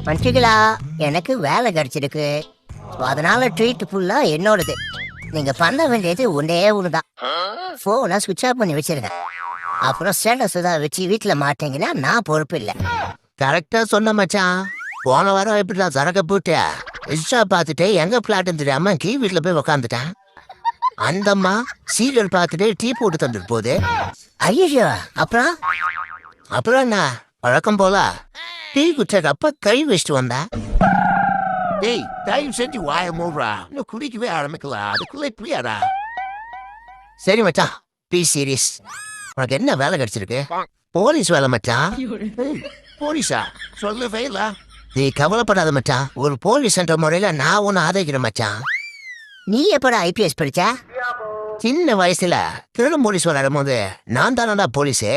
மன்னிச்சுங்களா, எனக்கு வேலை கிடைச்சிருக்கு. அதனால ட்ரீட் ஃபுல்லா என்னோடது. நீங்க பண்ண வேண்டியது ஒன்னே ஒண்ணுதான். போனை சுவிட்ச் ஆஃப் பண்ணி வச்சிருங்க. அப்புறம் ஸ்டேட்டஸ் ஏதாவது வச்சு வீட்டுல மாட்டீங்கன்னா நான் பொறுப்பு இல்லை. கரெக்டா சொன்ன மச்சான். போன வாரம் எப்படி நான் சரக்க போட்டு இன்ஸ்டா பார்த்துட்டு எங்க பிளாட்னு தெரியாம கீ வீட்டுல போய் உக்காந்துட்டேன். அந்தம்மா சீரியல் பார்த்துட்டு டீ போட்டு தந்துட்டு போகுது. ஐயோ, அப்புறம் அப்புறம் என்ன வழக்கம் போல டீ குச்சக்கப்ப கை வச்சுட்டு வந்தேன். டேய், தயவு செஞ்சு வாய மூடுறா. இன்னும் குடிக்கவே ஆரம்பிக்கல. அதுக்குள்ள இப்படியாடா? சரி மச்சான், பி சீரியஸ். உனக்கு என்ன வேலை கிடைச்சிருக்கு? போலீஸ் வேலை மச்சான். ஏய், போலீஸா? சொல்லவே இல்ல. நீ கவலைப்படாத மச்சான். ஒரு போலீஸ் என்ற முறையில நான் உன்னை ஆதரிக்கிறேன் மச்சான். நீ எப்படா ஐபிஎஸ் படிச்ச? சின்ன வயசுல திருடம் போலீஸ் விளையாடும் போது நான் தானடா போலீஸு.